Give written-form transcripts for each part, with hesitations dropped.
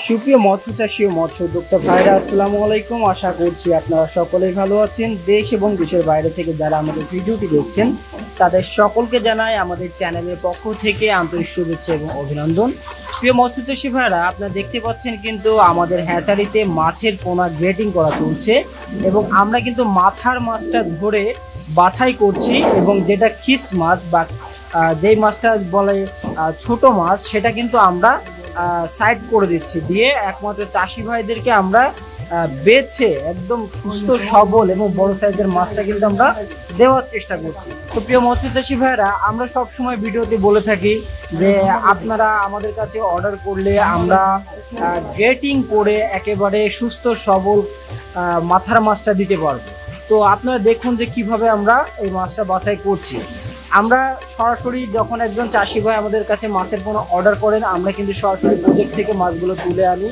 সুপ্রিয় মৎস্য চাষী ও মৎস্য উদ্যোক্তা ভাইরা, আসসালামু আলাইকুম। আশা করছি আপনারা সকলেই ভালো আছেন। দেশ এবং দেশের বাইরে থেকে যারা আমাদের ভিডিওটি দেখছেন তাদের সকলকে জানাই আমাদের চ্যানেলের পক্ষ থেকে আন্তরিক শুভেচ্ছা এবং অভিনন্দন। প্রিয় মৎস্য চাষী ভাইরা, আপনারা দেখতে পাচ্ছেন কিন্তু আমাদের হ্যাচারিতে মাছের পোনা গ্রেটিং করা চলছে এবং আমরা কিন্তু মাথার মাছটা ধরে বাছাই করছি এবং যেটা খিস মাছ বা যেই মাছটা বলে ছোট মাছ সেটা কিন্তু আমরা সাইড করে দিচ্ছি, দিয়ে একমাত্র চাষি ভাইদেরকে আমরা বেছে একদম সুস্থ সবল এবং বড় সাইজের মাছটা কিন্তু আমরা দেওয়ার চেষ্টা করছি। তো প্রিয় মৎস্য চাষী ভাইরা, আমরা সবসময় ভিডিওতে বলে থাকি যে আপনারা আমাদের কাছে অর্ডার করলে আমরা গ্রেটিং করে একেবারে সুস্থ সবল মাথার মাছটা দিতে পারবো। তো আপনারা দেখুন যে কিভাবে আমরা এই মাছটা বাছাই করছি। আমরা সরাসরি যখন একজন চাষি ভাই আমাদের কাছে মাছের পোনা অর্ডার করেন, আমরা কিন্তু সরাসরি প্রজেক্ট থেকে মাছগুলো তুলে আনি,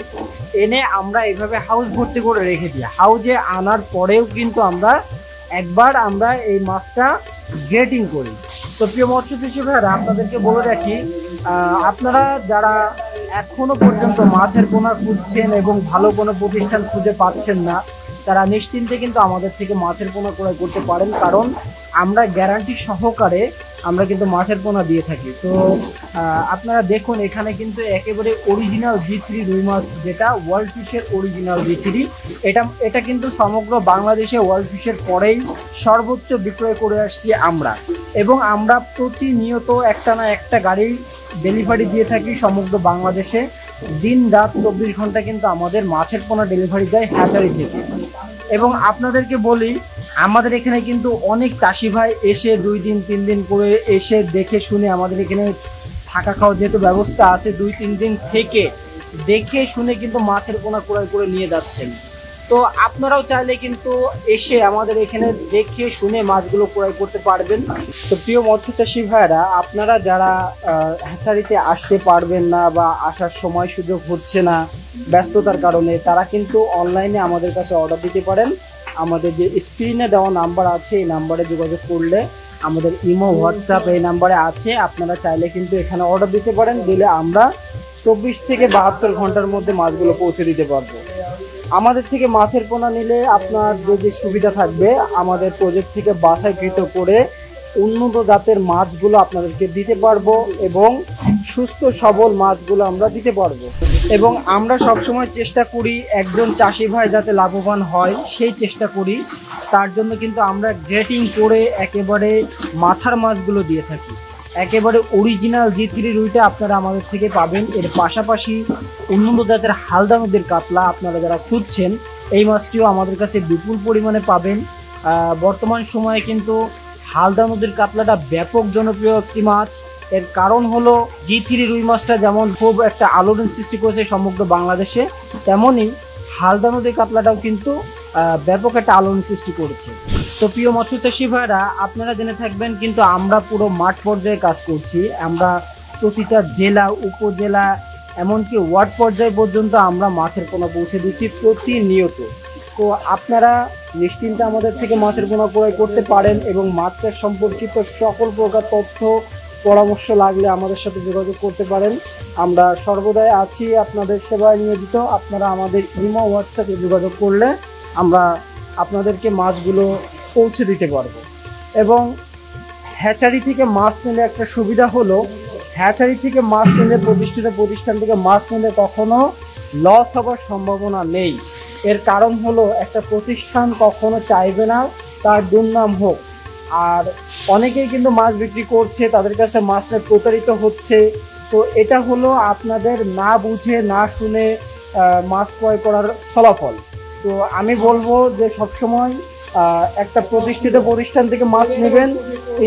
এনে আমরা এইভাবে হাউস ভর্তি করে রেখে দিই। হাউজে আনার পরেও কিন্তু আমরা এই মাছটা গ্রেটিং করি। তো প্রিয় মৎস্য চাষী ভাইরা, আপনাদেরকে বলে রাখি, আপনারা যারা এখনো পর্যন্ত মাছের পোনা খুঁজছেন এবং ভালো কোনো প্রতিষ্ঠান খুঁজে পাচ্ছেন না, তারা নিশ্চিন্তে কিন্তু আমাদের থেকে মাছের পোনা ক্রয় করতে পারেন, কারণ আমরা গ্যারান্টি সহকারে আমরা কিন্তু মাছের পোনা দিয়ে থাকি। তো আপনারা দেখুন, এখানে কিন্তু একেবারে অরিজিনাল G3 রুই মাছ, যেটা ওয়ার্ল্ড ফিশের অরিজিনাল G3, এটা কিন্তু সমগ্র বাংলাদেশে ওয়ার্ল্ড ফিশের পরেই সর্বোচ্চ বিক্রয় করে আসছি আমরা। এবং আমরা প্রতিনিয়ত একটা না একটা গাড়ি ডেলিভারি দিয়ে থাকি সমগ্র বাংলাদেশে। দিন রাত 24 ঘন্টা কিন্তু আমাদের মাছের পোনা ডেলিভারি যায় হ্যাচারি থেকে। এবং আপনাদেরকে বলি, আমাদের এখানে কিন্তু অনেক চাষি ভাই এসে 2 দিন 3 দিন করে এসে দেখে শুনে, আমাদের এখানে থাকা খাওয়ার যেহেতু ব্যবস্থা আছে, 2-3 দিন থেকে দেখে শুনে কিন্তু মাছের পোনা ক্রয় করে নিয়ে যাচ্ছেন। তো আপনারাও চাইলে কিন্তু এসে আমাদের এখানে দেখে শুনে মাছগুলো ক্রয় করতে পারবেন। তো প্রিয় মৎস্য চাষী ভাইরা, আপনারা যারা হ্যাচারিতে আসতে পারবেন না বা আসার সময় সুযোগ হচ্ছে না ব্যস্ততার কারণে, তারা কিন্তু অনলাইনে আমাদের কাছে অর্ডার দিতে পারেন। আমাদের যে স্ক্রিনে দেওয়া নাম্বার আছে, এই নাম্বারে যোগাযোগ করলে, আমাদের ইমো হোয়াটসঅ্যাপ এই নাম্বারে আছে, আপনারা চাইলে কিন্তু এখানে অর্ডার দিতে পারেন। দিলে আমরা 24 থেকে 72 ঘন্টার মধ্যে মাছগুলো পৌঁছে দিতে পারবো। আমাদের থেকে মাছের পোনা নিলে আপনার যে সুবিধা থাকবে, আমাদের প্রজেক্ট থেকে বাছাইকৃত করে উন্নত জাতের মাছগুলো আপনাদেরকে দিতে পারবো এবং সুস্থ সবল মাছগুলো আমরা দিতে পারবো। এবং আমরা সবসময় চেষ্টা করি একজন চাষি ভাই যাতে লাভবান হয়, সেই চেষ্টা করি। তার জন্য কিন্তু আমরা গ্রেটিং করে একেবারে মাথার মাছগুলো দিয়ে থাকি। একেবারে অরিজিনাল G3 রুইটা আপনারা আমাদের থেকে পাবেন। এর পাশাপাশি উন্নত জাতের হালদা নদীর কাতলা আপনারা যারা খুঁজছেন, এই মাছটিও আমাদের কাছে বিপুল পরিমাণে পাবেন। বর্তমান সময়ে কিন্তু হালদা নদীর কাতলাটা ব্যাপক জনপ্রিয় একটি মাছ। এর কারণ হলো G3 রুই মাছটা যেমন খুব একটা আলোড়ন সৃষ্টি করেছে সমগ্র বাংলাদেশে, তেমনই হালদা নদীর কাতলাটাও কিন্তু ব্যাপক একটা আলোড়ন সৃষ্টি করেছে। তো প্রিয় মৎস্য চাষী ভাইরা, আপনারা জেনে থাকবেন কিন্তু আমরা পুরো মাঠ পর্যায়ে কাজ করছি। আমরা প্রতিটা জেলা, উপজেলা, এমনকি ওয়ার্ড পর্যায় পর্যন্ত আমরা মাছের পোনা পৌঁছে দিচ্ছি প্রতিনিয়ত। তো আপনারা নিশ্চিন্তে আমাদের থেকে মাছের পোনা ক্রয় করতে পারেন এবং মাছ চাষ সম্পর্কিত সকল প্রকার তথ্য পরামর্শ লাগলে আমাদের সাথে যোগাযোগ করতে পারেন। আমরা সর্বদাই আছি আপনাদের সেবায় নিয়োজিত। আপনারা আমাদের ইমো হোয়াটসঅ্যাপে যোগাযোগ করলে আমরা আপনাদেরকে মাছগুলো পৌঁছে দিতে পারবো। এবং হ্যাচারি থেকে মাছ নিলে একটা সুবিধা হলো, হ্যাচারি থেকে মাছ নিলে প্রতিষ্ঠান থেকে মাছ নিলে কখনো লস হবার সম্ভাবনা নেই। এর কারণ হলো, একটা প্রতিষ্ঠান কখনো চাইবে না তার দুর্নাম হোক। আর অনেকেই কিন্তু মাছ বিক্রি করছে, তাদের কাছে মাছটা প্রতারিত হচ্ছে। তো এটা হলো আপনাদের না বুঝে না শুনে মাছ ক্রয় করার ফলাফল। তো আমি বলবো যে সবসময় একটা প্রতিষ্ঠান থেকে মাছ নেবেন,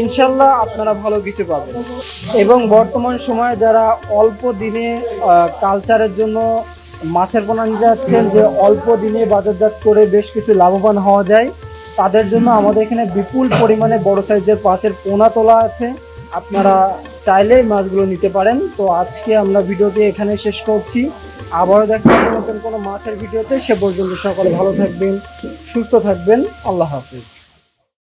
ইনশাল্লাহ আপনারা ভালো কিছু পাবেন। এবং বর্তমান সময়ে যারা অল্প দিনে কালচারের জন্য মাছের পোনা নিতে যাচ্ছেন, যে অল্প দিনে বাজারজাত করে বেশ কিছু লাভবান হওয়া যায়, তাদের জন্য আমাদের এখানে বিপুল পরিমাণে বড় সাইজের মাছের পোনা তোলা আছে। আপনারা চাইলে মাছগুলো নিতে পারেন। তো আজকে আমরা ভিডিওটি এখানে শেষ করছি। আবারও দেখা হবে নতুন কোনো মাছের ভিডিওতে। সে পর্যন্ত সকলে ভালো থাকবেন, সুস্থ থাকবেন। আল্লাহ হাফিজ।